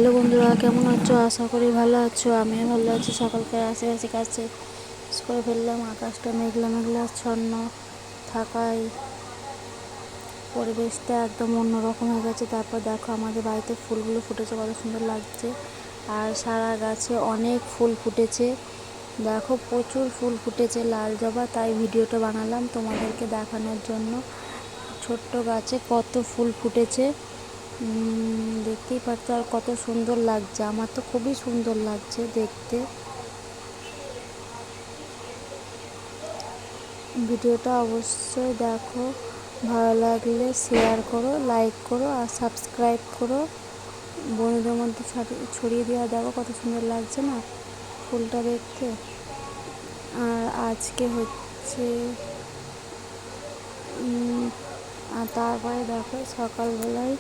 Hello বন্ধুরা, কেমন আছো? আশা করি ভালো আছো। আমিও ভালো আছি। সকালকে আশেপাশে কাজ শেষ করে ফেললাম। আকাশটা মেঘলা মেঘলা ছন্ন থাকায় পরিবেশটা একদম অন্যরকম হয়ে গেছে। তারপর দেখো আমাদের বাড়িতে ফুলগুলো ফুটেছে, কত সুন্দর লাগছে। আর সারা গাছে অনেক ফুল ফুটেছে, দেখো প্রচুর ফুল ফুটেছে লাল জবা। তাই ভিডিওটা বানালাম তোমাদেরকে দেখানোর জন্য। ছোট্ট গাছে কত ফুল ফুটেছে দেখতেই পাচ্ছ, আর কত সুন্দর লাগছে। আমার তো খুবই সুন্দর লাগছে দেখতে। ভিডিওটা অবশ্যই দেখো, ভালো লাগলে শেয়ার করো, লাইক করো আর সাবস্ক্রাইব করো। বন্ধুদের মধ্যে ছড়িয়ে দেওয়া, দেখো কত সুন্দর লাগছে না ফুলটা দেখতে। আর আজকে হচ্ছে আর তারপরে দেখো সকালবেলায়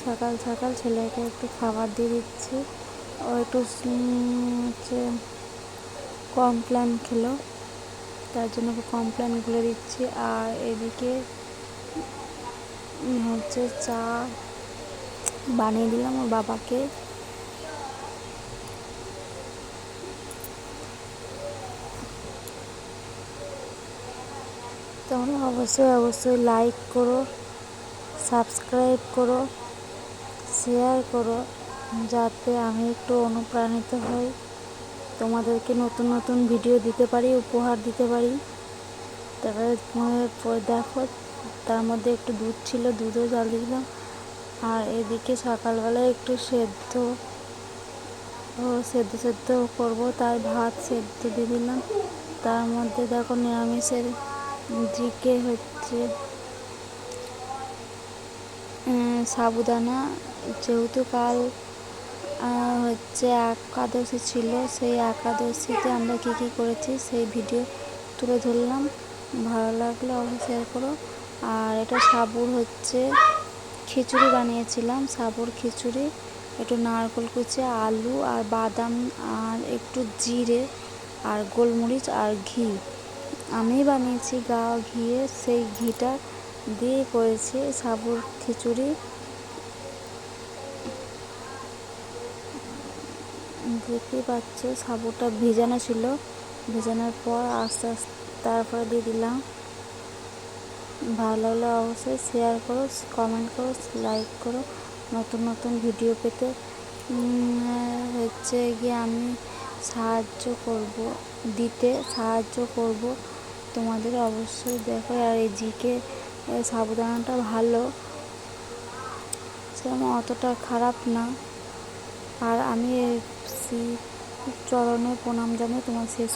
সকাল সকাল ছেলেকে একটু খাবার দিয়ে দিচ্ছি। ও একটু হচ্ছে কমপ্ল্যান খেলো, তার জন্য কমপ্ল্যান গুলে দিচ্ছি। আর এদিকে হচ্ছে চা বানিয়ে দিলাম ওর বাবাকে। তোমরা অবশ্যই লাইক করো, সাবস্ক্রাইব করো, শেয়ার করো, যাতে আমি একটু অনুপ্রাণিত হই, তোমাদেরকে নতুন নতুন ভিডিও দিতে পারি, উপহার দিতে পারি। তারপরে দেখো তার মধ্যে একটু দুধ ছিল, দুধও জাল দিলাম। আর এদিকে সকালবেলায় একটু সেদ্ধ সেদ্ধ করবো, তাই ভাত সেদ্ধ দিয়ে দিলাম। তার মধ্যে দেখো নিরামিষের দিকে হচ্ছে সাবুদানা, যেহেতু কাল হচ্ছে একাদশী ছিল, সেই একাদশীতে আমরা কী কী করেছি সেই ভিডিও তুলে ধরলাম। ভালো লাগলে অবশ্যই শেয়ার করো। আর এটা সাবুর হচ্ছে খিচুড়ি বানিয়েছিলাম, সাবুর খিচুড়ি। একটু নারকেল কুচি, আলু আর বাদাম আর একটু জিরে আর গোলমরিচ আর ঘি আমি বানিয়েছি ঘিয়ে, সেই ঘিটা দিয়ে করেছি সাবুর খিচুড়ি। দেখতেই পাচ্ছ সাবুটা ভিজানো ছিল, ভিজানোর পর আস্তে আস্তে তারপরে দিয়ে দিলাম। ভালো লাগলে অবশ্যই শেয়ার করো, কমেন্ট করো, লাইক করো। নতুন নতুন ভিডিও পেতে হচ্ছে গিয়ে আমি সাহায্য করব তোমাদের অবশ্যই। দেখো আর এই জিকে সাবুদানাটা ভালো, সেরকম অতটা খারাপ না। আর আমি চরণে প্রণাম জানিয়ে তোমার শেষ